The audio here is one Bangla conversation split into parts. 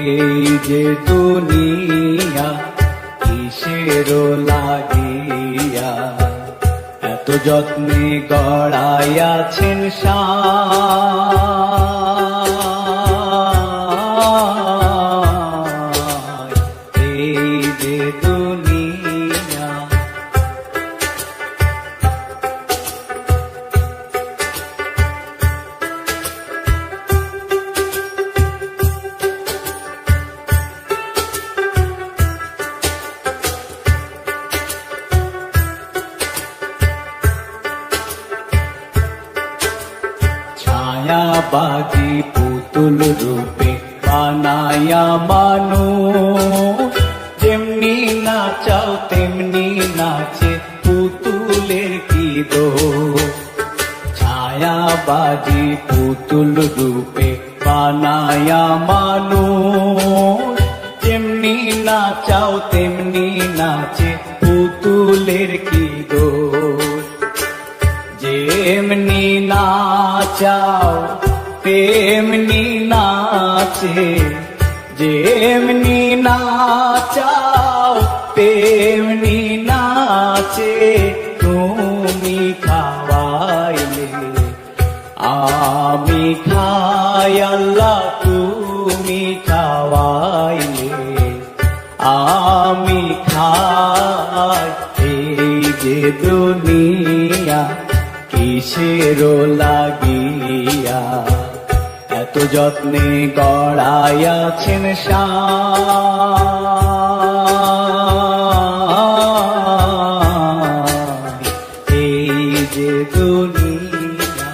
এই যে দুনিয়া কিসের লাগিয়া এত যত্নে গড়াইয়াছেন সায়। এই যে দুনিয়া ছায়াবাজি পুতুল রূপে বানায়া মানুষ, যেমনি নাচাও তেমনি নাচে পুতুলের কি দোষ। ছায়াবাজি পুতুল রূপে বানায়া মানুষ, যেমনি নাচাও তেমনি নাচে পুতুলের কি দোষ। যেমনি নাচাও তেমনি নাচে, যেমনি নাচাও তেমনি নাচে। তুমি খাওয়াইলে আমি খাই আল্লাহ, তুমি খাওয়াইলে আমি খাই। এই যে দুনিয়া কিসের লাগিয়া এত যত্নে গড়াইয়াছেন সায়। এই যে দুনিয়া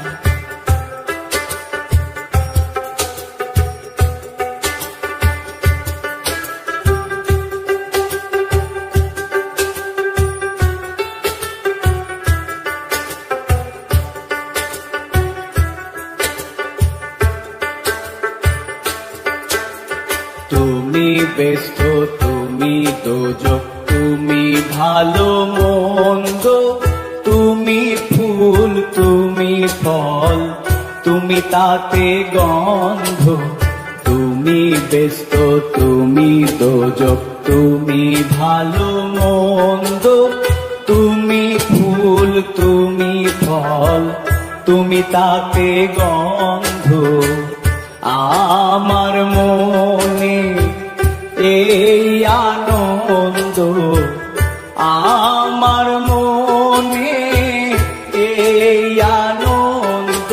তুমি ব্যস্ত, তুমি দোজক, তুমি ভালো মন্দ, তুমি ফুল, তুমি ফল, তুমি তাতে গন্ধ। তুমি ব্যস্ত, তুমি দোজক, তুমি ভালো মন্দ, তুমি ফুল, তুমি ফল, তুমি তাতে গন্ধ। আমার মনে এই আনন্দ, আমার মনে এই আনন্দ,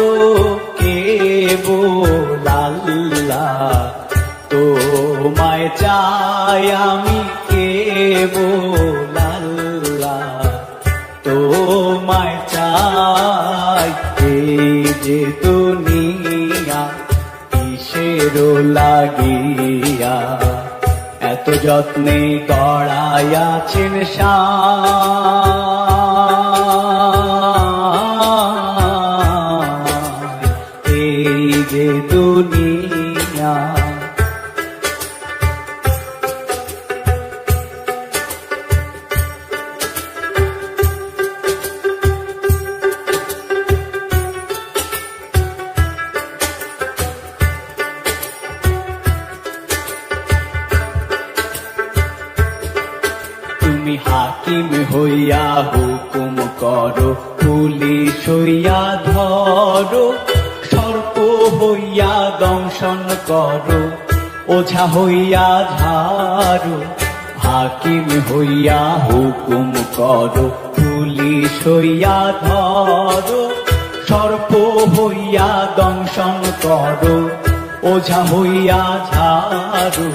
কেবল আল্লাহ তোমায় চাই আমি, কেবল আল্লাহ তোমায় চাই। এই যে দুনিয়া কিসের লাগিয়া এত যত্নে গড়াইয়াছেন সায়। এই যে দুনিয়া তুমি হাকিম হইয়া হুকুম করো, পুলিশ হইয়া ধরো, সর্প হইয়া দংশন করো, ওঝা হইয়া ঝাড়ো। হাকিম হইয়া হুকুম করো, পুলিশ হইয়া ধরো, সর্প হইয়া দংশন করো, ওঝা হইয়া ঝাড়ো।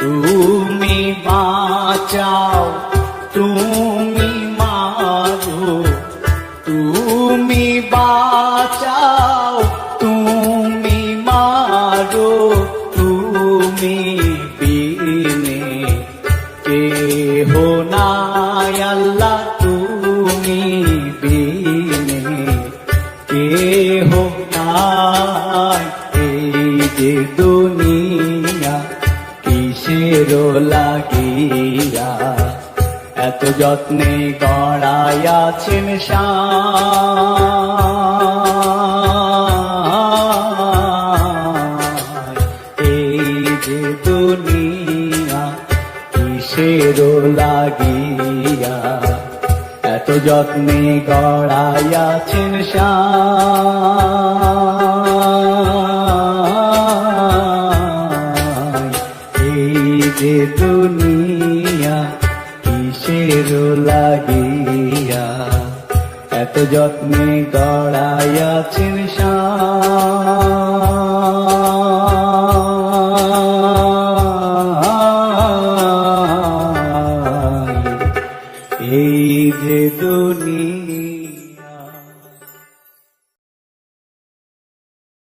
তুমি বাঁচাও, তুমি মারো, তুমি বাঁচাও, তুমি মারো। তুমি বিনে কেহ নাই আল্লাহ, তুমি বিনে কেহ নাই। এই যে দুনিয়া কিসের লাগিয়া এত যত্নে গড়াইয়াছেন সায়। এই যে কিসের লাগিয়া এত যত্নে গড়াইয়াছেন সাই। এই যে দুনিয়া কিসের লাগিয়া এত যত্নে গড়াইয়াছেন সাই। এই যে দুনিয়া